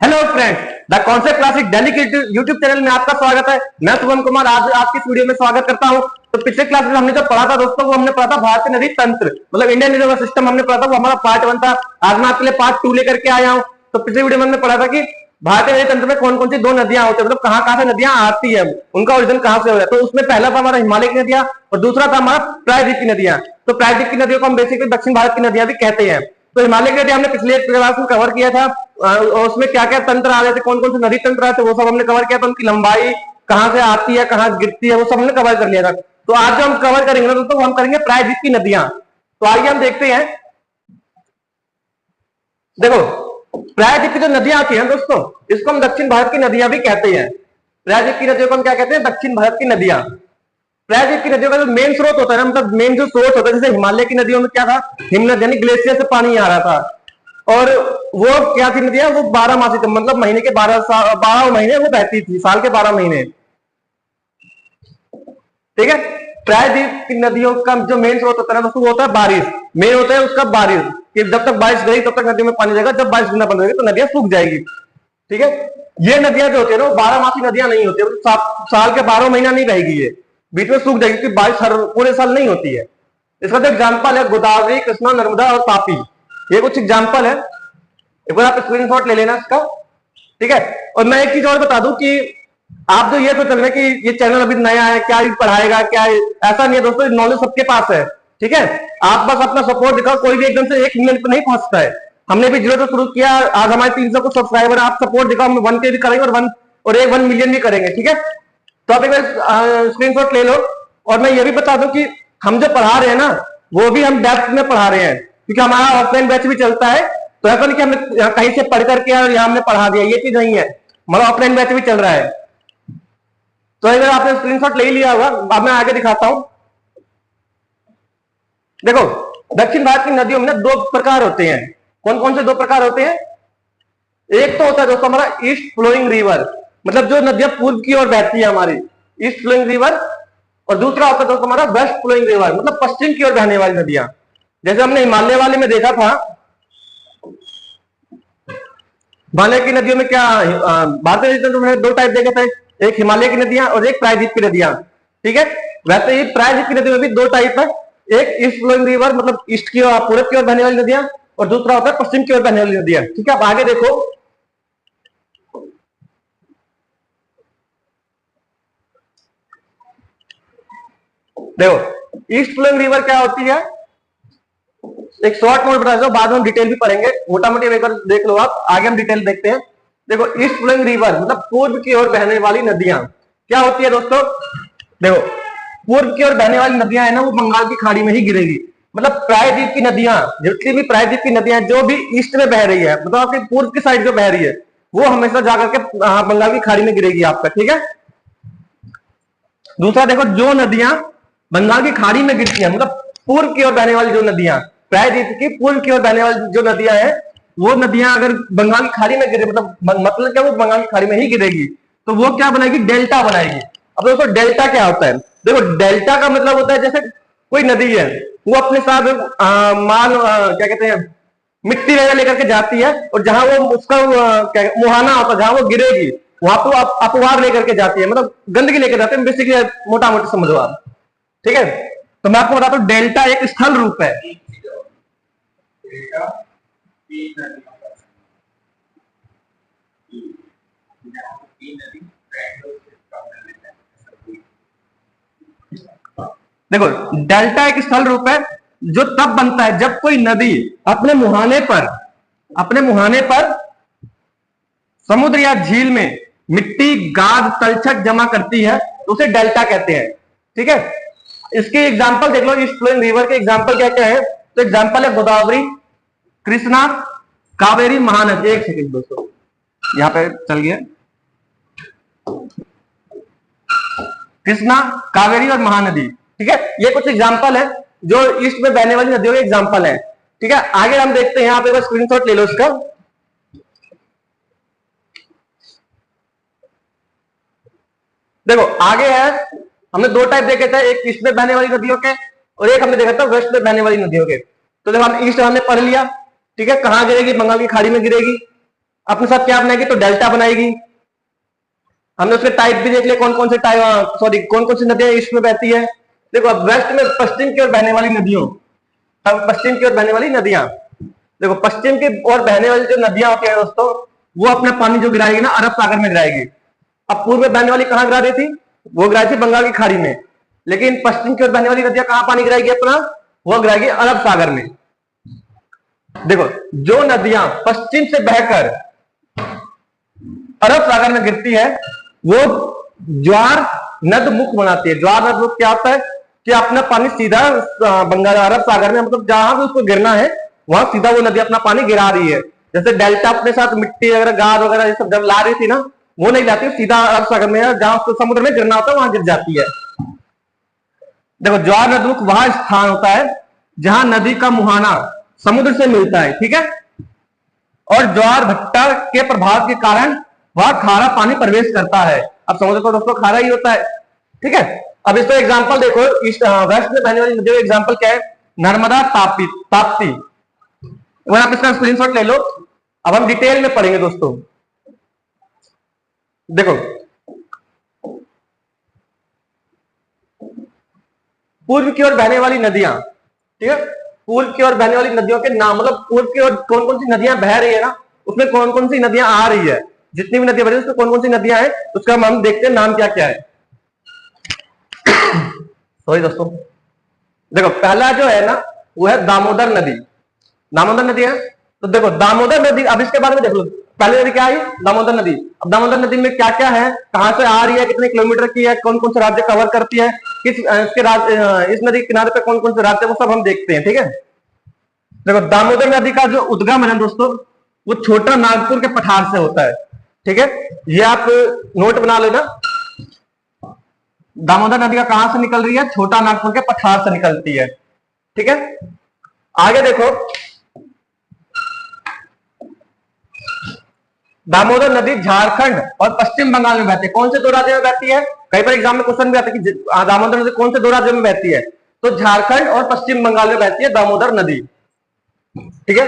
Hello friends, the concept classic Delhi के YouTube channel में आपका स्वागत है। मैं शुभम कुमार आज आपकी वीडियो में स्वागत करता हूं। तो पिछले क्लास में हमने जो पढ़ा था दोस्तों, वो हमने पढ़ा था भारतीय नदी तंत्र, मतलब इंडियन रिवर सिस्टम हमने पढ़ा था। वो हमारा पार्ट 1 था। आज मैं आपके लिए पार्ट 2 लेकर के आया हूं। तो पिछले वीडियो में हमने पढ़ा था कि भारतीय नदी तंत्र में कौन कौन सी दो नदियां होती है, मतलब कहां कहां से नदियां आती है, उनका ओरिजिन कहां से हो रहा है। तो उसमें पहला था हमारा हिमालय की नदियां और दूसरा था हमारा प्रायद्वीप की नदियां। तो प्रायद्वीप की नदियों को हम बेसिकली दक्षिण भारत की नदियां भी कहते हैं। तो हिमालय की नदी हमने पिछले क्लास में कवर किया था। उसमें क्या क्या तंत्र आ रहे थे, कौन कौन से नदी तंत्र आते, वो सब हमने कवर किया था। उनकी लंबाई कहां से आती है, कहां गिरती है, वो सब हमने कवर कर लिया था। तो आज जो हम कवर करेंगे ना दोस्तों, वो हम करेंगे प्रायद्वीप की नदियां। तो आइए हम देखते हैं। देखो, प्रायद्वीप की जो नदियां आती है दोस्तों, इसको हम दक्षिण भारत की नदियां भी कहते हैं। प्रायद्वीप की नदियों को हम क्या कहते हैं? दक्षिण भारत की नदियां। प्रायद्वीप की नदियों का जो मेन स्रोत होता है ना, मतलब मेन जो सोर्स होता है, जैसे हिमालय की नदियों में क्या था, हिमनद यानी ग्लेशियर से पानी आ रहा था। और वो क्या थी नदियां, वो 12 मासी थी, मतलब महीने के 12 महीने वो बहती थी, साल के 12 महीने। ठीक है। प्रायद्वीप की नदियों का जो मेन स्रोत होता है दोस्तों, वो होता है बारिश। मेन होता है उसका बारिश, कि जब तक बारिश गई तब तक नदियों में पानी रहेगा, जब बारिश गिरना बंद होगी तो नदियां सूख जाएगी। ठीक है। ये नदियां जो होती है ना, 12 मासी नदियां नहीं होती, साल के 12 महीना नहीं रहेगी, ये बीच में सूख जाएगी, क्योंकि बारिश हर पूरे साल नहीं होती है। इसका जो एग्जाम्पल है गोदावरी, कृष्णा, नर्मदा और तापी, ये कुछ एग्जाम्पल है। एक बार आप स्क्रीनशॉट ले लेना इसका। ठीक है। और मैं एक चीज और बता दूं कि आप जो ये तो चल रहे कि ये चैनल अभी नया है, क्या पढ़ाएगा क्या, ऐसा नहीं है दोस्तों, नॉलेज सबके पास है। ठीक है। आप बस अपना सपोर्ट दिखाओ, कोई भी एकदम से 1 मिलियन पर नहीं पहुंचता है। हमने भी 0 से शुरू किया, आज हमारे 300 को सब्सक्राइबर। आप सपोर्ट दिखाओ, हम 1K भी करेंगे और 1 मिलियन भी करेंगे। ठीक है। तो आप एक बार स्क्रीनशॉट ले लो। और मैं ये भी बता दूं कि हम जो पढ़ा रहे हैं ना, वो भी हम डेप्थ में पढ़ा रहे हैं, क्योंकि हमारा ऑफलाइन बैच भी चलता है। तो ऐसा नहीं कि हमने कहीं से पढ़ करके यहाँ हमने पढ़ा दिया, ये चीज नहीं है। हमारा ऑफलाइन बैच भी चल रहा है। तो अगर आपने स्क्रीनशॉट ले लिया होगा, अब मैं आगे दिखाता हूं। देखो, दक्षिण भारत की नदियों में 2 प्रकार होते हैं। कौन कौन से 2 प्रकार होते हैं? एक तो होता है दोस्तों हमारा ईस्ट फ्लोइंग रिवर, मतलब जो नदियां पूर्व की ओर बहती है हमारी, ईस्ट फ्लोइंग रिवर। और दूसरा होता है दोस्तों हमारा वेस्ट फ्लोइंग रिवर, मतलब पश्चिम की ओर बहने वाली नदियां। जैसे हमने हिमालय वाले में देखा था, हिमालय की नदियों में क्या भारतीय नदियों में 2 टाइप देखे थे, एक हिमालय की नदियां और एक प्रायद्वीप की नदियां। ठीक है। वैसे ही प्रायद्वीप की नदियों में भी 2 टाइप है, एक ईस्ट फ्लोइंग रिवर, मतलब ईस्ट की ओर, पूर्व की ओर बहने वाली नदियां, और दूसरा होता है पश्चिम की ओर बहने वाली नदियां। ठीक है। अब आगे देखो, ईस्ट फ्लोइंग रिवर क्या होती है, एक शॉर्ट नोट बता दो, बाद में हम डिटेल भी पढ़ेंगे। मोटा मोटी एक बार देख लो आप, आगे हम डिटेल देखते हैं। देखो, ईस्ट फ्लोइंग रिवर मतलब पूर्व की ओर बहने वाली नदियां क्या होती है दोस्तों। देखो, पूर्व की ओर बहने वाली नदियां है ना, वो बंगाल की खाड़ी में ही गिरेगी। मतलब प्रायद्वीप की नदियां, जितनी भी प्रायद्वीप की नदियां जो भी ईस्ट में बह रही है, मतलब आपकी पूर्व की साइड जो बह रही है, वो हमेशा जाकर के बंगाल की खाड़ी में गिरेगी आपका। ठीक है। दूसरा देखो, जो नदियां बंगाल की खाड़ी में गिरती है, मतलब पूर्व की ओर बहने वाली जो नदियां, प्रायद्वीप की पूर्व की ओर बहने वाली जो नदियां हैं, वो नदियां अगर बंगाल की खाड़ी में गिरे, मतलब क्या, वो बंगाल की खाड़ी में ही गिरेगी, तो वो क्या बनाएगी, डेल्टा बनाएगी। अब दोस्तों डेल्टा क्या होता है? देखो, डेल्टा का मतलब होता है जैसे कोई नदी है, वो अपने साथ क्या कहते हैं, मिट्टी वगैरह लेकर के जाती है, और जहां वो उसका मुहाना होता है, जहां वो गिरेगी, वहां पर अपवार लेकर के जाती है, मतलब गंदगी लेकर जाते हैं, बेसिकली मोटा मोटी समझो आप। ठीक है। तो मैं आपको बताता हूं, डेल्टा एक स्थल रूप है। देखो, डेल्टा एक स्थल रूप है जो तब बनता है जब कोई नदी अपने मुहाने पर समुद्र या झील में मिट्टी, गाद, तलछट जमा करती है, तो उसे डेल्टा कहते हैं। ठीक है। इसके एग्जांपल देख लो, ईस्ट फ्लोइंग रिवर के एग्जांपल क्या क्या है। तो एग्जांपल है गोदावरी, कृष्णा, कावेरी, महानदी। एक सेकंड दोस्तों, यहां पे चल गया, कृष्णा, कावेरी और महानदी। ठीक है। ये कुछ एग्जांपल है जो ईस्ट में बहने वाली नदियों के एग्जांपल है। ठीक है। आगे हम देखते हैं, यहां पे स्क्रीनशॉट ले लो इसका। देखो, आगे है, हमने 2 टाइप देखे थे, एक ईस्ट में बहने वाली नदियों के और एक हमने देखा था वेस्ट में बहने वाली नदियों के। तो देखो, हम ईस्ट हमने पढ़ लिया। ठीक है। कहां गिरेगी, बंगाल की खाड़ी में गिरेगी। अपने साथ क्या बनाएगी, तो डेल्टा बनाएगी। हमने उसके टाइप भी देख लिया, कौन कौन से टाइप, सॉरी कौन कौन सी नदियां ईस्ट में बहती है। देखो अब वेस्ट में पश्चिम की ओर बहने वाली नदियों, अब पश्चिम की ओर बहने वाली नदियां, देखो पश्चिम की ओर बहने वाली जो नदियां होती है दोस्तों, वो अपना पानी जो गिराएगी ना अरब सागर में गिराएगी। अब पूर्व में बहने वाली कहां गिरा रही थी, वो गिराई थी बंगाल की खाड़ी में, लेकिन पश्चिम की ओर बहने वाली नदियां कहां पानी गिराएगी अपना, वो गिराएगी अरब सागर में। देखो जो नदियां पश्चिम से बहकर अरब सागर में गिरती है वो ज्वार नद मुख बनाती है। ज्वार नद मुख क्या होता है कि अपना पानी सीधा बंगाल अरब सागर में, मतलब जहां भी उसको गिरना है वहां सीधा वो नदी अपना पानी गिरा रही है। जैसे डेल्टा अपने साथ मिट्टी वगैरह गाद वगैरह ये सब जब ला रही थी ना, वो नहीं लाती, सीधा अरब सागर में जहां उसको समुद्र में गिरना होता है वहां गिर जाती है। देखो ज्वार नद मुख वह स्थान होता है जहां नदी का मुहाना समुद्र से मिलता है, ठीक है, और ज्वार भट्टा के प्रभाव के कारण वह खारा पानी प्रवेश करता है। अब समुद्र तो दोस्तों खारा ही होता है, ठीक है। अब इसका एग्जांपल देखो, ईस्ट वेस्ट में बहने वाली नदियों का एग्जांपल क्या है, नर्मदा, ताप्ती ताप्ती। अगर आप इसका स्क्रीनशॉट ले लो, अब हम डिटेल में पढ़ेंगे दोस्तों। देखो पूर्व की ओर बहने वाली नदियां, ठीक है, पूर्व की ओर बहने वाली नदियों के नाम, मतलब पूर्व की ओर कौन कौन सी नदियां बह रही है ना, उसमें कौन कौन सी नदियां आ रही है, जितनी भी नदियां बह रही है उसमें कौन कौन सी नदियां हैं, उसका हम देखते हैं नाम क्या क्या है। सॉरी दोस्तों, देखो पहला जो है ना वो है दामोदर नदी। दामोदर नदी है, तो देखो दामोदर नदी, अब इसके बारे में देख लो। पहली नदी क्या आई, दामोदर नदी। अब दामोदर नदी में क्या क्या है, कहां से आ रही है, कितने किलोमीटर की है, कौन कौन से राज्य कवर करती है, किस इसके राज्य, इस नदी के किनारे पे कौन कौन से राज्य, वो सब हम देखते हैं, ठीक है। देखो दामोदर नदी का जो उद्गम है दोस्तों, वो छोटा नागपुर के पठार से होता है, ठीक है, ये आप नोट बना लेना। दामोदर नदी का कहां से निकल रही है, छोटा नागपुर के पठार से निकलती है, ठीक है। आगे देखो, दामोदर नदी झारखंड और पश्चिम बंगाल में बहती है। कौन से दो राज्यों में बहती है, कई बार एग्जाम में क्वेश्चन भी आता है कि दामोदर नदी कौन से दो राज्यों में बहती है, तो झारखंड और पश्चिम बंगाल में बहती है दामोदर नदी, ठीक है।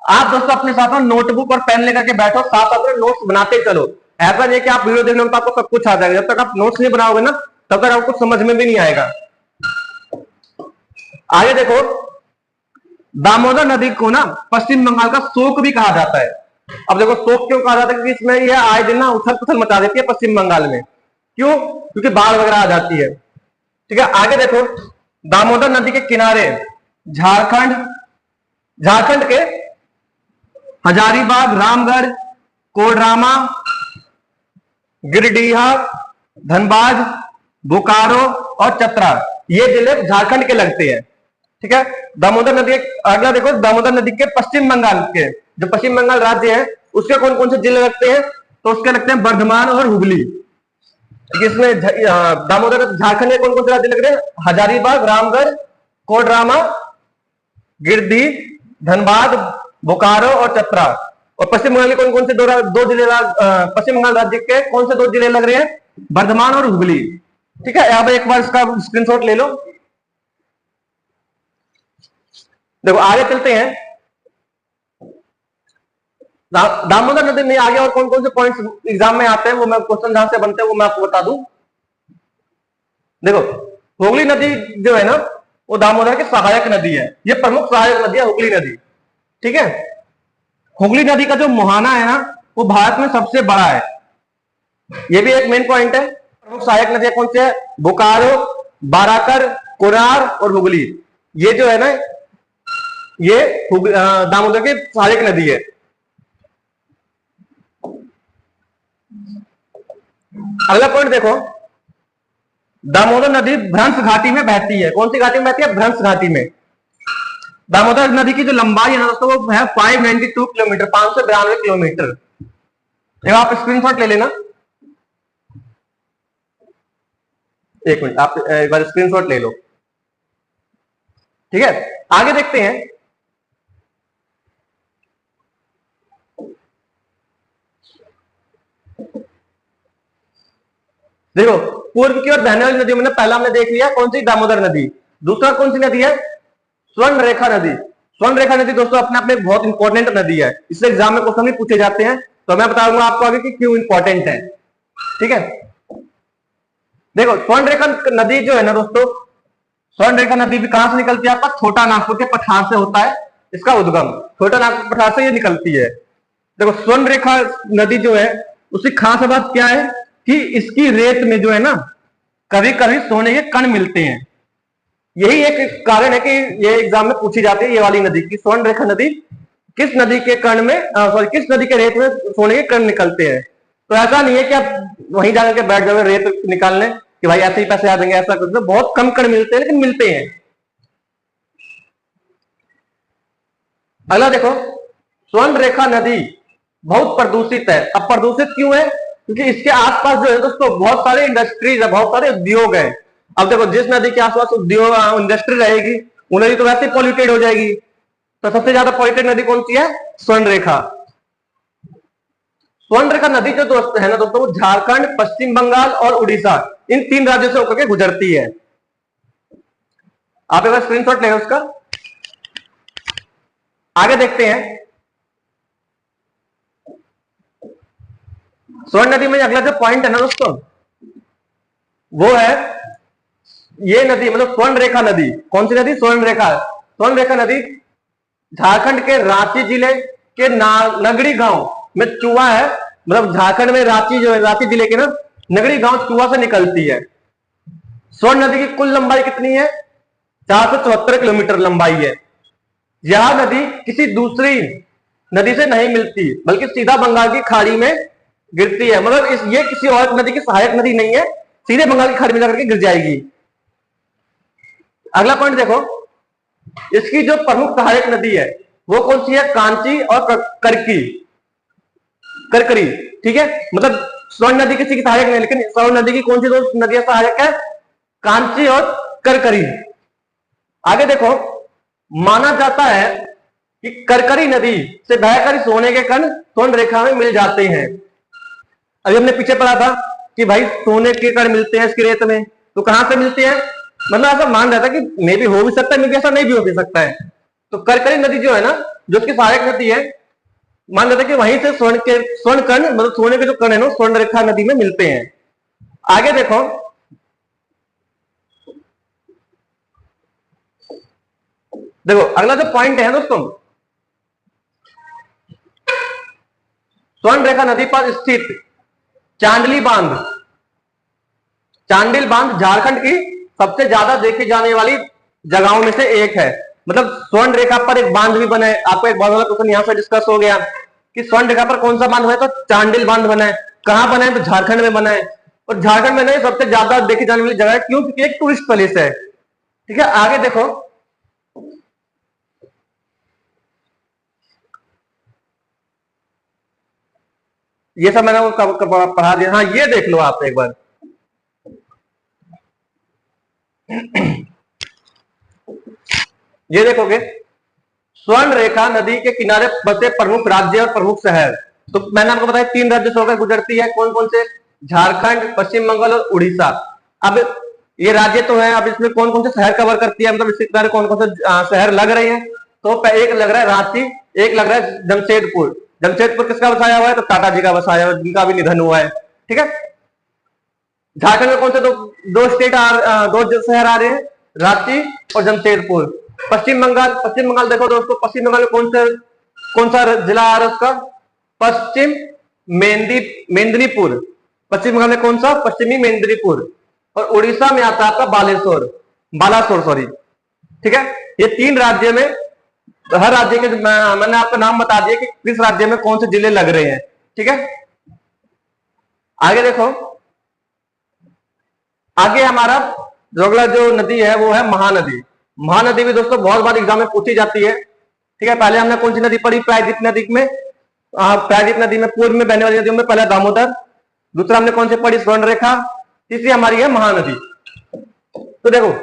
आप दोस्तों अपने साथ में नोटबुक और पेन लेकर के बैठो, साथ साथ में नोट्स बनाते चलो। ऐसा नहीं कि आप वीडियो देखने में तो आपको सब कुछ आ जाएगा, जब तक आप नोट्स नहीं बनाओगे ना तब तक आपको समझ में भी नहीं आएगा। आगे देखो, दामोदर नदी को ना पश्चिम बंगाल का शोक भी कहा जाता है। अब देखो शोक क्यों कहा जाता है, क्योंकि इसमें यह आए दिन ना उथल पुथल मचा देती है पश्चिम बंगाल में। क्यों, क्योंकि बाढ़ वगैरह आ जाती है, ठीक है। आगे देखो, दामोदर नदी के किनारे झारखंड, झारखंड के हजारीबाग, रामगढ़, कोडरामा, गिरिडीहा, धनबाद, बोकारो और चतरा, ये जिले झारखंड के लगते हैं, ठीक है। दामोदर नदी, अगला देखो दामोदर नदी के पश्चिम बंगाल के, जो पश्चिम बंगाल राज्य है उसके कौन कौन से जिले लगते हैं, तो उसके लगते हैं बर्धमान और हुगली। इसमें दामोदर झारखंड के कौन कौन से राज्य लग रहे हैं, हजारीबाग, रामगढ़, कोडरामा, गिरडी, धनबाद, बोकारो और चतरा। और पश्चिम बंगाल के कौन कौन से दो जिले, पश्चिम बंगाल राज्य के कौन से दो जिले लग रहे हैं, बर्धमान और हुगली, ठीक है। अब एक बार इसका स्क्रीनशॉट ले लो। देखो आगे चलते हैं, दामोदर नदी में आगे और कौन कौन से पॉइंट्स एग्जाम में आते हैं, वो मैं क्वेश्चन जहां से बनते हैं वो मैं आपको बता दूं। देखो हुगली नदी जो है ना वो दामोदर की सहायक नदी है, ये प्रमुख सहायक नदी है हुगली नदी, ठीक है। हुगली नदी का जो मुहाना है ना वो भारत में सबसे बड़ा है, ये भी एक मेन पॉइंट है। प्रमुख सहायक नदियां कौन सी है, बोकारो, बाराकर, कोरार और हुगली, ये जो है ना ये दामोदर की सहायक नदी है। अगला पॉइंट देखो, दामोदर नदी भ्रंश घाटी में बहती है। कौन सी घाटी में बहती है, भ्रंश घाटी में। दामोदर नदी की जो लंबाई है ना दोस्तों वो है 592 किलोमीटर, 592 किलोमीटर। आप स्क्रीनशॉट ले लेना, एक मिनट आप एक बार स्क्रीनशॉट ले लो, ठीक है। आगे देखते हैं, देखो पूर्व की ओर बहने वाली नदियों में पहला हमने देख लिया कौन सी, दामोदर नदी। दूसरा कौन सी नदी है, स्वर्ण रेखा नदी। स्वर्ण रेखा नदी दोस्तों अपने आप में बहुत इंपॉर्टेंट नदी है, इसलिए एग्जाम में क्वेश्चन भी पूछे जाते हैं, तो मैं बताऊंगा आपको आगे कि क्यों इंपॉर्टेंट है। ठीक है, देखो स्वर्ण रेखा नदी जो है ना दोस्तों, स्वर्ण रेखा नदी भी कहां से निकलती है? आपका छोटा नागपुर के पठार से होता है इसका उद्गम, छोटा नागपुर पठार से ये निकलती है। देखो स्वर्ण रेखा नदी जो है उसकी खास बात क्या है कि इसकी रेत में जो है ना कभी कभी सोने के कण मिलते हैं। यही एक कारण है कि ये एग्जाम में पूछी जाती है ये वाली नदी की स्वर्ण रेखा नदी किस नदी के कण में सॉरी किस नदी के रेत में सोने के कण निकलते हैं। तो ऐसा नहीं है कि आप वहीं जाकर के बैठ जाओगे रेत निकालने कि भाई ऐसे ही पैसे आ जाएंगे, ऐसा कुछ तो बहुत कम कण मिलते हैं लेकिन मिलते हैं। अगला देखो, स्वर्ण रेखा नदी बहुत प्रदूषित है। अब प्रदूषित क्यों है? क्योंकि इसके आसपास जो है दोस्तों बहुत सारे इंडस्ट्रीज है, बहुत सारे उद्योग है। अब देखो जिस नदी के आसपास उद्योग इंडस्ट्री रहेगी वो नदी तो वैसे पॉल्यूटेड हो जाएगी। तो सबसे ज्यादा पॉल्यूटेड नदी कौन सी है? स्वर्ण रेखा। स्वर्ण रेखा नदी जो दोस्त है ना दोस्तों वो झारखंड, पश्चिम बंगाल और उड़ीसा इन 3 राज्यों से होकर के गुजरती है। आप एक बार स्क्रीनशॉट लेंगे उसका। आगे देखते हैं, स्वर्ण नदी में अगला जो पॉइंट है ना दोस्तों वो है ये नदी मतलब स्वर्ण रेखा नदी। कौन सी नदी? स्वर्ण रेखा। स्वर्ण रेखा नदी झारखंड के रांची जिले के नगड़ी गांव में चुआ है, मतलब झारखंड में रांची जो है रांची जिले के ना नगड़ी गांव चुआ से निकलती है। स्वर्ण नदी की कुल लंबाई कितनी है? 474 किलोमीटर लंबाई है। यह नदी किसी दूसरी नदी से नहीं मिलती बल्कि सीधा बंगाल की खाड़ी में गिरती है। मतलब ये किसी और नदी की सहायक नदी नहीं है, सीधे बंगाल की खाड़ी में जाकर के गिर जाएगी। अगला पॉइंट देखो, इसकी जो प्रमुख सहायक नदी है वो कौन सी है? कांची और करकरी। ठीक है, मतलब स्वर्ण नदी किसी की सहायक नहीं, लेकिन स्वर्ण नदी की कौन सी दो नदियां सहायक है? कांची और करकरी। आगे देखो, माना जाता है कि करकरी नदी से बहकर सोने के कण स्वर्ण रेखा में मिल जाते हैं। अभी हमने पीछे पढ़ा था कि भाई सोने के कण मिलते हैं इसकी रेत में, तो कहां से मिलते हैं? मतलब ऐसा मान रहा था कि मे भी हो भी सकता है, मे भी ऐसा नहीं भी हो भी सकता है। तो करकरी नदी जो है ना जो उसकी सहायक नदी है, मान रहा था कि वहीं से स्वर्ण कण मतलब सोने के जो कण है ना स्वर्ण रेखा नदी में मिलते हैं। आगे देखो, अगला जो पॉइंट है दोस्तों, स्वर्ण रेखा नदी पर स्थित चांडिल बांध झारखंड की सबसे ज्यादा देखी जाने वाली जगहों में से एक है। मतलब स्वर्ण रेखा पर एक बांध भी बना है। आपको एक बहुत बड़ा क्वेश्चन यहां से डिस्कस हो गया कि स्वर्ण रेखा पर कौन सा बांध बना है? तो चांडिल बांध बना है। कहां बना है? तो झारखंड में बना है। और झारखंड में नहीं सबसे ज्यादा देखी जाने वाली जगह है, क्यों? क्योंकि एक टूरिस्ट प्लेस है। ठीक है, आगे देखो, ये सब मैंने पढ़ा दिया। हाँ ये देख लो आप एक बार, ये देखोगे स्वर्ण रेखा नदी के किनारे बसे प्रमुख राज्य और प्रमुख शहर। तो मैंने आपको बताया 3 राज्यों से होकर गुजरती है। कौन कौन से? झारखंड, पश्चिम बंगाल और उड़ीसा। अब ये राज्य तो है, अब इसमें कौन कौन से शहर कवर करती है, मतलब इसके किनारे कौन कौन से शहर लग रहे हैं? तो एक लग रहा है रांची, एक लग रहा है जमशेदपुर। जमशेदपुर किसका बसाया हुआ है? तो टाटा जी का बसाया हुआ, जिनका भी निधन हुआ है। ठीक है, झारखंड में कौन से दो शहर आ रहे हैं? रांची और जमशेदपुर। पश्चिम बंगाल देखो दोस्तों, पश्चिम बंगाल में कौन सा जिला आ रहा है उसका? पश्चिम मेदिनीपुर। पश्चिम बंगाल में कौन सा? पश्चिमी मेदिनीपुर। और उड़ीसा में आता है आपका बालासोर सॉरी। ठीक है, ये 3 राज्य में हर राज्य के मैंने आपको नाम बता दिया कि किस राज्य में कौन से जिले लग रहे हैं। ठीक है, आगे देखो, आगे हमारा अगला जो नदी है वो है महानदी। महानदी भी दोस्तों बहुत बार एग्जाम में पूछी जाती है। ठीक है, पहले हमने कौन सी नदी पढ़ी? प्रायद्वीप नदी में। प्रायद्वीप नदी में पूर्व में बहने वाली नदियों में पहला दामोदर, दूसरा हमने कौन सी पढ़ी? स्वर्ण रेखा, तीसरी हमारी है महानदी। तो देखो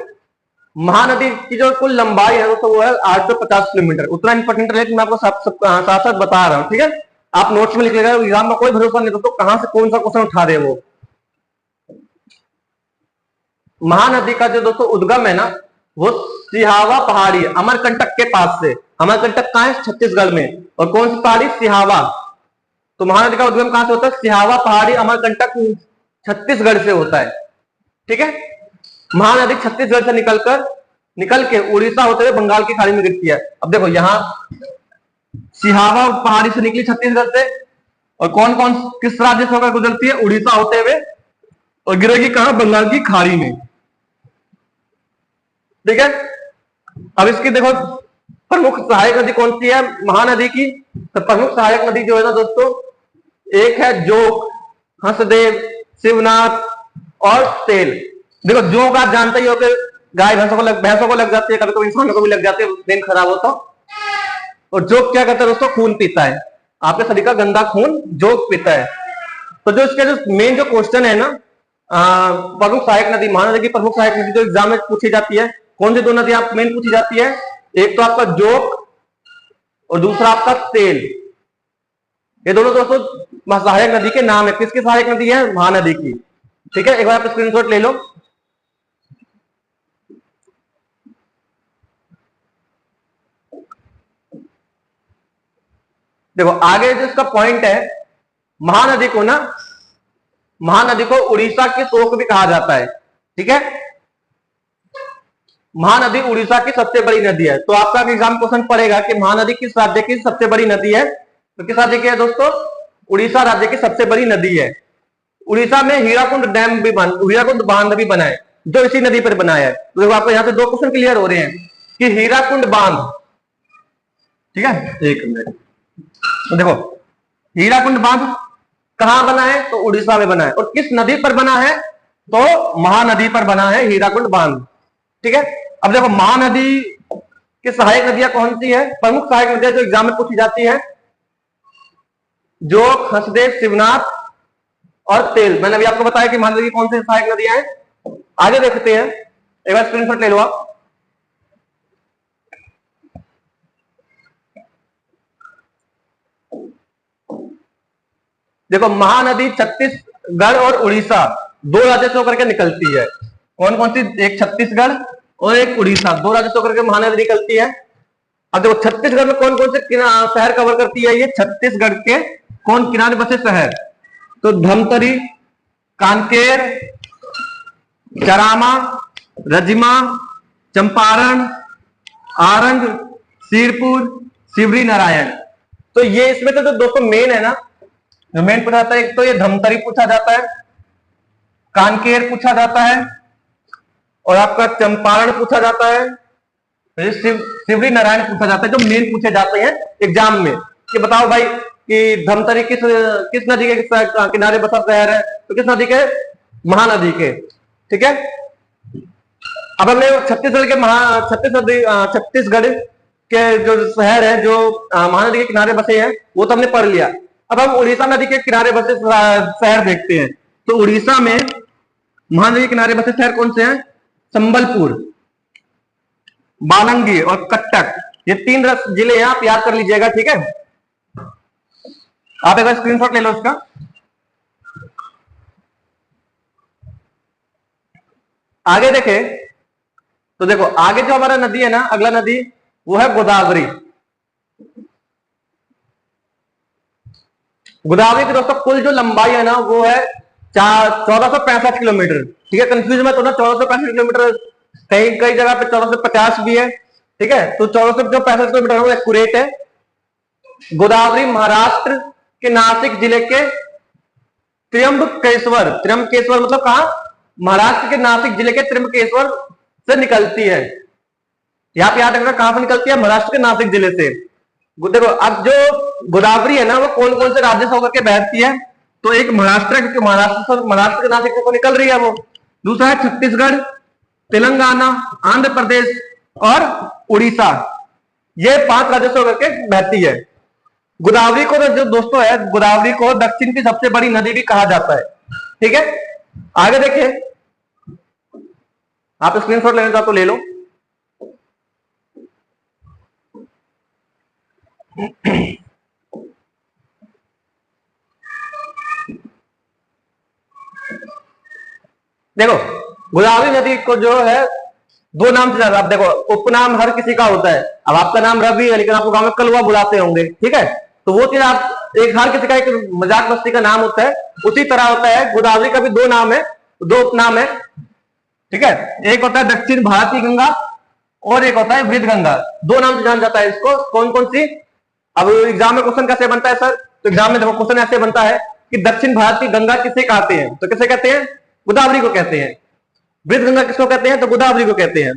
महानदी की जो कुल लंबाई है दोस्तों वो है 850 किलोमीटर। उतना इंपॉर्टेंट है, मैं आपको साथ साथ बता रहा हूँ। ठीक है, आप नोट्स में लिख लेगा, एग्जाम में कोई भरोसा नहीं दोस्तों कहां से कौन सा क्वेश्चन उठा दे वो। महानदी का जो दोस्तों उद्गम है ना वो सिहावा पहाड़ी अमरकंटक के पास से, अमरकंटक कहाँ है? छत्तीसगढ़ में। और कौन सी पहाड़ी? सिहावा। तो महानदी का उद्गम कहां से होता है? सिहावा पहाड़ी अमरकंटक छत्तीसगढ़ से होता है। ठीक है, महानदी छत्तीसगढ़ से निकल के उड़ीसा होते हुए बंगाल की खाड़ी में गिरती है। अब देखो यहां सिहावा पहाड़ी से निकली छत्तीसगढ़ से, और कौन कौन किस राज्य से होकर गुजरती है? उड़ीसा होते हुए, और गिरेगी कहां? बंगाल की खाड़ी में। ठीक है, अब इसकी देखो प्रमुख सहायक नदी कौन सी है महानदी की? तो प्रमुख सहायक नदी जो है ना दोस्तों, एक है जोक, हंसदेव, शिवनाथ और तेल। देखो जोक आप जानते ही हो कि गाय भैंसों को लग जाती है, कभी कभी इंसानों को भी लग जाती है दिन खराब हो तो। और जोक क्या करता है दोस्तों? खून पीता है, आपके शरीर का गंदा खून जोक पीता है। तो जो इसके जो मेन जो क्वेश्चन है ना, प्रमुख सहायक नदी, महानदी की प्रमुख सहायक नदी जो एग्जाम में पूछी जाती है, कौन सी दो नदी आप मेन पूछी जाती है? एक तो आपका जोक और दूसरा आपका तेल। ये दोनों दोस्तों सहायक नदी के नाम है। किसकी सहायक नदी है? महानदी की। ठीक है, एक बार आप स्क्रीनशॉट ले लो। देखो आगे जो इसका पॉइंट है, महानदी को उड़ीसा की शोक भी कहा जाता है। ठीक है, महानदी उड़ीसा की सबसे बड़ी नदी है। तो आपका एग्जाम क्वेश्चन पड़ेगा कि महानदी किस राज्य की सबसे बड़ी नदी है? तो किस राज्य की है दोस्तों? उड़ीसा राज्य की सबसे बड़ी नदी है। उड़ीसा में हीराकुंड हीराकुंड बांध भी बना है, जो इसी नदी पर बना है। तो देखो आपको यहां से दो क्वेश्चन क्लियर हो रहे हैं कि हीराकुंड बांध, ठीक है, एक मिनट, तो देखो हीराकुंड बांध कहां बना है? तो उड़ीसा में बना है। और किस नदी पर बना है? तो महानदी पर बना है हीराकुंड बांध। ठीक है, अब देखो महानदी की सहायक नदियां कौन सी है? प्रमुख सहायक नदियां जो एग्जाम में पूछी जाती है, जोक, हंसदेव, शिवनाथ और तेल। मैंने अभी आपको बताया कि महानदी की कौन सी सहायक नदियां हैं। आगे देखते हैं, एक बार स्क्रीनशॉट ले लो आप। देखो महानदी छत्तीसगढ़ और उड़ीसा दो राज्यों से होकर के निकलती है। कौन कौन सी? एक छत्तीसगढ़ और एक उड़ीसा, दो राज्यों से होकर के महानदी निकलती है। अब देखो छत्तीसगढ़ में कौन कौन से शहर कवर करती है? ये छत्तीसगढ़ के कौन किनारे बसे शहर? तो धमतरी, कांकेर, चरामा, रजिमा, चंपारण, आरंग, सिरपुर, शिवरी नारायण। तो ये इसमें तो जो दोस्तों मेन है ना, जो मेन पूछा जाता है, एक तो ये धमतरी पूछा जाता है, कांकेर पूछा जाता है, और आपका चंपारण पूछा जाता है, शिवरी नारायण पूछा जाता है, जो मेन पूछे जाते हैं एग्जाम में। कि बताओ भाई कि धमतरी किस नदी के किनारे बसा शहर है? तो किस नदी के? महानदी के। ठीक है, अब हमने छत्तीसगढ़ के जो शहर है जो महानदी के किनारे बसे हैं वो तो हमने पढ़ लिया। अब हम उड़ीसा नदी के किनारे बसे शहर देखते हैं। तो उड़ीसा में महानदी के किनारे बसे शहर कौन से हैं? संबलपुर, बालंगीर और कटक। ये तीन जिले हैं, आप याद कर लीजिएगा। ठीक है, आप एक बार स्क्रीनशॉट ले लो उसका। आगे देखें तो देखो आगे जो हमारा नदी है ना, अगला नदी वो है गोदावरी। गोदावरी की दोस्तों कुल जो लंबाई है ना वो है 1465 किलोमीटर। ठीक है, कंफ्यूज मत होना, 1465 किलोमीटर कई कई जगह पे 1450 भी है। ठीक है, तो 1465 किलोमीटर वो एक्यूरेट है। गोदावरी महाराष्ट्र के नासिक जिले के त्र्यंबकेश्वर मतलब कहा? महाराष्ट्र के नासिक जिले के त्र्यंबकेश्वर से निकलती है। यहां पे याद रखना कहां से निकलती है? महाराष्ट्र के नासिक जिले से। देखो अब जो गोदावरी है ना वो कौन कौन से राज्य से होकर के बहती है? तो एक महाराष्ट्र के नासिक से तो निकल रही है वो। दूसरा है छत्तीसगढ़, तेलंगाना, आंध्र प्रदेश और उड़ीसा। ये 5 राज्यों से होकर के बहती है। गोदावरी को जो दोस्तों है, गोदावरी को दक्षिण की सबसे बड़ी नदी भी कहा जाता है। ठीक है, आगे देखिए, आप स्क्रीनशॉट लेना चाहो तो ले लो। देखो गोदावरी नदी को जो है दो नाम से ज्यादा। आप देखो उपनाम हर किसी का होता है। अब आपका नाम रवि है लेकिन आपको गांव में कलवा बुलाते होंगे, ठीक है, तो वो चीज आप एक हर किसी का एक मजाक मस्ती का नाम होता है। उसी तरह होता है गोदावरी का भी दो नाम है, दो उपनाम है, ठीक है। एक होता है दक्षिण भारतीय गंगा और एक होता है वृद्ध गंगा। दो नाम से जाना जाता है इसको। कौन कौन सी? अब एग्जाम में क्वेश्चन कैसे बनता है सर? तो एग्जाम में देखो क्वेश्चन ऐसे बनता है कि दक्षिण भारत की गंगा किसे कहते हैं? तो किसे कहते हैं? गोदावरी को कहते हैं। वृद्ध गंगा किसको कहते हैं? तो गोदावरी को कहते हैं।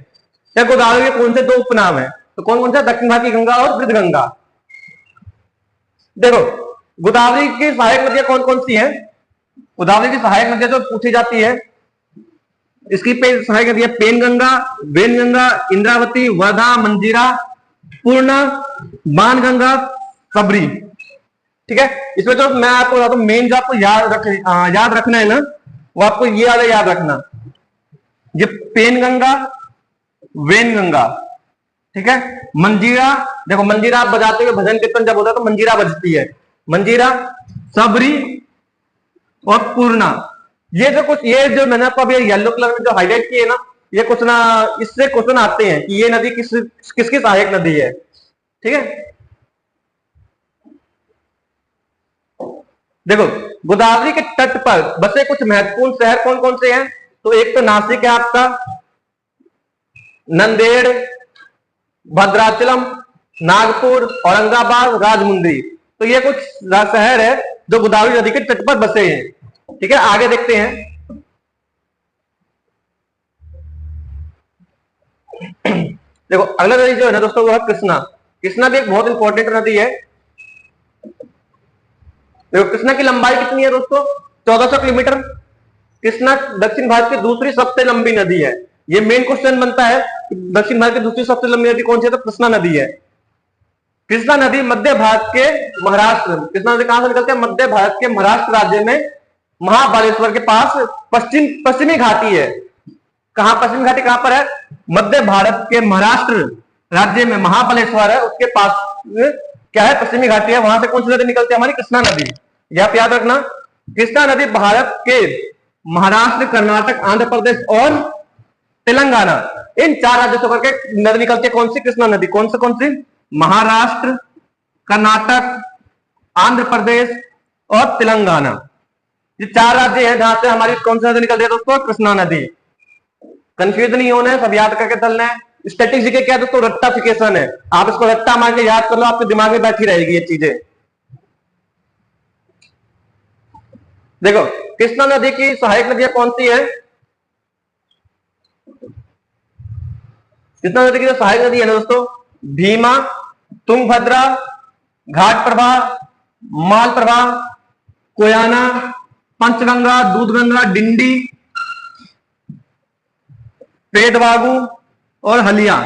या गोदावरी के कौन से दो उपनाम है? तो कौन कौन से? दक्षिण भारत की गंगा और वृद्ध गंगा। देखो गोदावरी की सहायक नदियां कौन कौन सी हैं? गोदावरी की सहायक नदियां जो पूछी जाती है, इसकी सहायक नदियां पेन गंगा, वेन गंगा, इंद्रावती, वर्धा, मंजीरा, पूर्णा, बाण गंगा, सबरी, ठीक है। इसमें जो मैं आपको बताता हूं मेन जो आपको याद रखना है ना, वो आपको ये वाला याद रखना, ये पेन गंगा, वेन गंगा, ठीक है। मंजीरा, देखो मंजीरा आप बजाते हुए भजन कीर्तन जब होता है तो मंजीरा बजती है, मंजीरा, सबरी और पूर्णा। ये जो मैंने आपको अभी येलो कलर में जो हाईलाइट किए ना, ये क्वेश्चन, इससे क्वेश्चन आते हैं कि ये नदी किसकी सहायक नदी है, ठीक है। देखो गोदावरी के तट पर बसे कुछ महत्वपूर्ण शहर कौन कौन से हैं? तो एक तो नासिक है आपका, नंदेड़, भद्राचलम, नागपुर, औरंगाबाद, राजमुंद्री। तो ये कुछ शहर है जो गोदावरी नदी के तट पर बसे हैं, ठीक है। आगे देखते हैं। देखो अगला नदी जो है ना दोस्तों वो है कृष्णा। कृष्णा भी एक बहुत इंपॉर्टेंट नदी है। देखो कृष्णा की लंबाई कितनी है दोस्तों? 1400 किलोमीटर। कृष्णा दक्षिण भारत की दूसरी सबसे लंबी नदी है। ये मेन क्वेश्चन बनता है कि दक्षिण भारत की दूसरी सबसे लंबी नदी कौन सी है? तो कृष्णा नदी है। कृष्णा नदी मध्य भारत के महाराष्ट्र, कृष्णा नदी कहां से निकलती है? मध्य भारत के महाराष्ट्र राज्य में महाबालेश्वर के पास पश्चिमी घाटी है। कहां पश्चिमी घाटी कहां पर है? मध्य भारत के महाराष्ट्र राज्य में महाबलेश्वर है, उसके पास क्या है? पश्चिमी घाटी है। वहां से कौन सी नदी निकलती है? हमारी कृष्णा नदी। यह आप याद रखना, कृष्णा नदी भारत के महाराष्ट्र, कर्नाटक, आंध्र प्रदेश और तेलंगाना, इन चार राज्यों से करके नदी निकलती है। कौन सी? कृष्णा नदी। कौन सी? महाराष्ट्र, कर्नाटक, आंध्र प्रदेश और तेलंगाना, ये चार राज्य हैं जहां से हमारी कौन सी नदी निकलती है दोस्तों? कृष्णा नदी। कंफ्यूज नहीं होना है, सब याद करके चलना है। स्टैटिक जीके क्या दोस्तों? रट्टाफिकेशन है। आप इसको रट्टा मार के याद कर लो, आपके दिमाग में बैठी रहेगी ये चीजें। देखो कृष्णा नदी की सहायक नदियां कौन सी है? कृष्णा नदी की जो सहायक नदी है ना दोस्तों, भीमा, तुंगभद्रा, घाट प्रभा, माल प्रभा, कोयाना, पंचगंगा, दूधगंगा, डिंडी, पेदवागु और हलिया,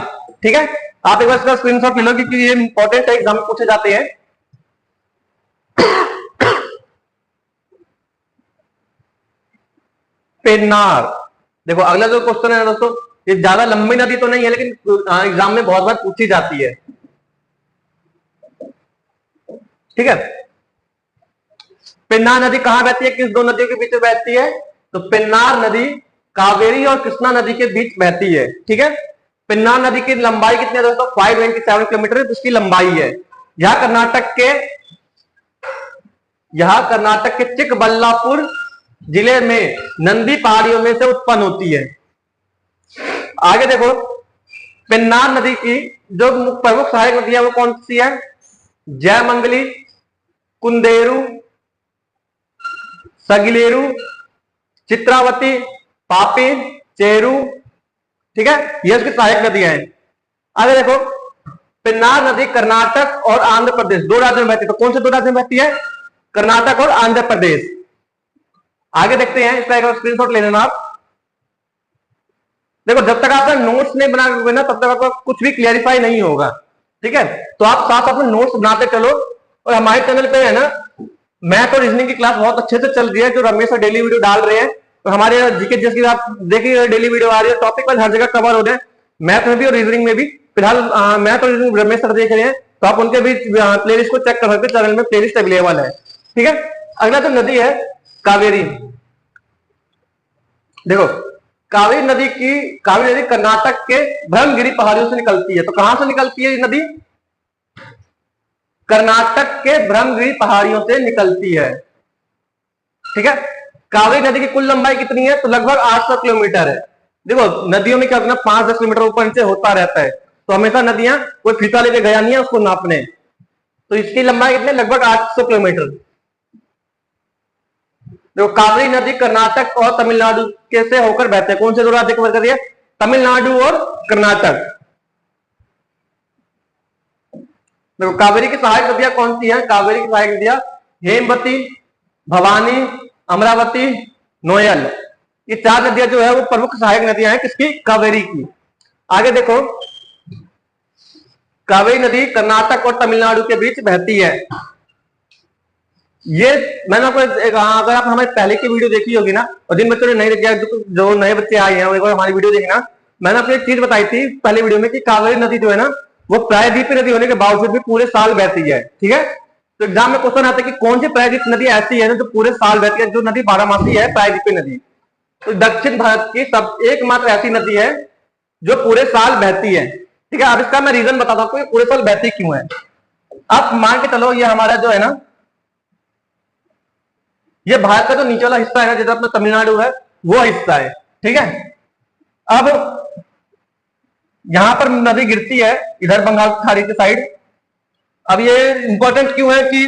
ठीक है। आप एक बार इसका स्क्रीनशॉट ले लो क्योंकि ये इंपॉर्टेंट है, एग्जाम में पूछे जाते हैं। पेन्नार, देखो अगला जो क्वेश्चन है दोस्तों, ये ज्यादा लंबी नदी तो नहीं है लेकिन एग्जाम में बहुत बार पूछी जाती है, ठीक है। पेन्नार नदी कहां बहती है? किस दो नदियों के बीच में बहती है? तो पेन्नार नदी कावेरी और कृष्णा नदी के बीच बहती है, ठीक है। पेन्नार नदी की लंबाई कितनी है दोस्तों? 527 किलोमीटर उसकी लंबाई है। यह कर्नाटक के चिकबल्लापुर जिले में नंदी पहाड़ियों में से उत्पन्न होती है। आगे देखो पेन्नार नदी की जो प्रमुख सहायक नदियां वो कौन सी है? जयमंगली, कुंदेरू, सगिलेरू, चित्रावती, पापी, चेरू, ठीक है, ये उसकी सहायक नदियां हैं। आगे देखो पेन्नार नदी कर्नाटक और आंध्र प्रदेश दो राज्यों में बहती है। तो कौन से दो राज्यों में बहती है? कर्नाटक और आंध्र प्रदेश। आगे देखते हैं, इसका एक स्क्रीनशॉट ले लेना आप। देखो जब तक आपका नोट्स नहीं बना हुए ना तब तक आपका कुछ भी क्लियरिफाई नहीं होगा, ठीक है। तो आप साथ साथ में नोट्स बनाते चलो। और हमारे चैनल पे है ना मैथ और रीजनिंग की क्लास बहुत अच्छे से चल रही है, जो रमेश सर डेली वीडियो डाल रहे हैं। तो हमारे जीके जैसी आप देखिए डेली वीडियो आ रही है, टॉपिक पर हर जगह कवर हो रहे हैं, मैथ में भी और रीजनिंग में भी। फिलहाल मैथ और रीजनिंग रमेश सर देख रहे हैं, तो आप उनके भी प्लेलिस्ट को चेक कर सकते हैं, चैनल में प्लेलिस्ट अवेलेबल है, ठीक है। अगला जो नदी है कावेरी। देखो कावेरी नदी कर्नाटक के ब्रह्मगिरी पहाड़ियों से निकलती है। तो कहां से निकलती है ये नदी? कर्नाटक के ब्रह्मगिरी पहाड़ियों से निकलती है। ठीक है। कावेरी नदी की कुल लंबाई कितनी है? तो लगभग 800 किलोमीटर है। देखो नदियों में क्या होता है, 5-10 किलोमीटर ऊपर नीचे होता रहता है, तो हमेशा नदियां कोई फीता लेके गया नहीं है उसको नापने। तो इसकी लंबाई कितनी? लगभग 800 किलोमीटर। देखो कावेरी नदी कर्नाटक और तमिलनाडु के से होकर बहते हैं। कौन से दो राज्य कवर कर रही है? तमिलनाडु और कर्नाटक। देखो कावेरी की सहायक नदियां कौन सी हैं? कावेरी की सहायक नदियां हेमवती, भवानी, अमरावती, नोयल। ये 4 नदियां जो है वो प्रमुख सहायक नदियां हैं किसकी? कावेरी की। आगे देखो, कावेरी नदी कर्नाटक और तमिलनाडु के बीच बहती है। ये मैंने आपको अगर आप हमारे पहले की वीडियो देखी होगी ना, और जिन बच्चों ने नहीं देखी, जो नए बच्चे आए हैं एक बार हमारी वीडियो देखना। मैंने आपको एक चीज बताई थी पहले वीडियो में कि कावेरी नदी जो है ना वो प्रायद्वीपीय नदी होने के बावजूद भी पूरे साल बहती है। ठीक है। तो एग्जाम में क्वेश्चन आता है कि कौन सी प्रायद्वीपीय नदी ऐसी है ना जो पूरे साल बहती है, जो नदी 12 मासी है, प्रायद्वीपीय नदी। तो दक्षिण भारत की सब एकमात्र ऐसी नदी है जो पूरे साल बहती है। ठीक है। अब इसका मैं रीजन बताता हूं पूरे साल बहती क्यों है। अब मान के चलो ये हमारा जो है ना, ये भारत का जो नीचे वाला हिस्सा है जिधर अपना तमिलनाडु है वो हिस्सा है। ठीक है। अब यहां पर नदी गिरती है इधर बंगाल की खाड़ी के साइड। अब ये इंपॉर्टेंट क्यों है कि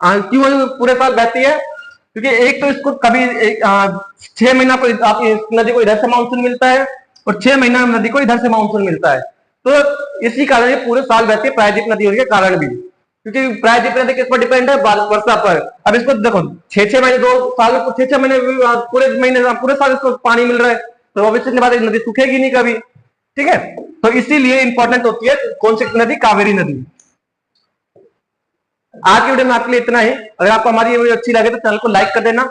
क्यों पूरे साल बहती है? क्योंकि एक तो इसको कभी 6 महीना को आप इस नदी को इधर से मानसून मिलता है और 6 महीना नदी को इधर से मानसून मिलता है। तो इसी कारण ये पूरे साल बहती है प्रायद्वीप नदी होने के कारण भी, क्योंकि प्रायद्वीप नदी किस पर डिपेंड है? वर्षा पर। अब इसको देखो 6-6 महीने 2 साल में 6-6 महीने पूरे साल इसको पानी मिल रहा है, तो ऑब्वियसली बात है नदी सूखेगी नहीं कभी। ठीक है। तो इसीलिए इंपॉर्टेंट होती है कौन सी नदी? कावेरी नदी। आज की वीडियो में आपके लिए इतना ही। अगर आपको हमारी वीडियो अच्छी लगे तो चैनल को लाइक कर देना,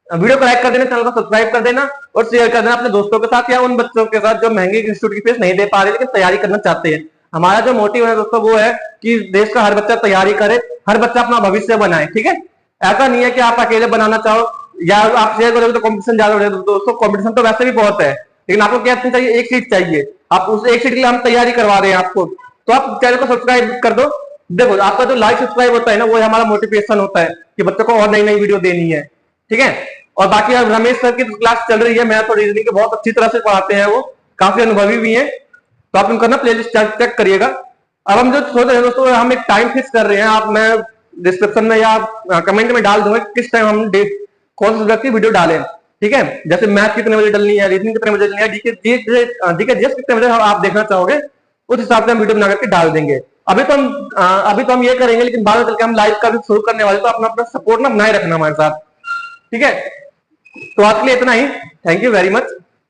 वीडियो को लाइक कर देना, चैनल को सब्सक्राइब कर देना और शेयर कर देना अपने दोस्तों के साथ या उन बच्चों के साथ जो महंगे इंस्टीट्यूट की फीस नहीं दे पा रहे लेकिन तैयारी करना चाहते हैं। हमारा जो मोटिव है दोस्तों वो है कि देश का हर बच्चा तैयारी करे, हर बच्चा अपना भविष्य बनाए। ठीक है। ऐसा नहीं है कि आप अकेले बनाना चाहो या आप शेयर करोगे तो कॉम्पिटिशन ज्यादा हो जाएगा। दोस्तों कॉम्पिटिशन तो वैसे भी बहुत है, लेकिन आपको क्या चाहिए? एक सीट चाहिए। आप उस एक सीट के लिए हम तैयारी करवा रहे हैं आपको, तो आप चैनल को सब्सक्राइब कर दो। देखो आपका जो लाइक सब्सक्राइब होता है ना वो हमारा मोटिवेशन होता है कि बच्चों को और नई नई वीडियो देनी है। ठीक है। और बाकी अब रमेश सर की क्लास चल रही है, मैथ और रीजनिंग के बहुत अच्छी तरह से पढ़ाते हैं, वो काफी अनुभवी भी हैं, तो आप उनका ना प्लेलिस्ट चेक करिएगा। अब हम जो सोच रहे हैं दोस्तों, हम एक टाइम फिक्स कर रहे हैं, आप मैं डिस्क्रिप्शन में या कमेंट में डाल दूंगा किस टाइम हम कौन से सब्जेक्ट की वीडियो डालें। ठीक है। जैसे मैथ कितने बजे डलनी है, रीजनिंग कितने बजे डलनी है, जीके जीएस कितने बजे आप देखना चाहोगे उस हिसाब से हम वीडियो बना करके डाल देंगे। अभी तो हम ये करेंगे, लेकिन बाद में चल के हम लाइव का भी शुरू करने वाले, तो अपना सपोर्ट ना बनाए रखना हमारे साथ। ठीक है। तो आज के लिए इतना ही। Thank you very much.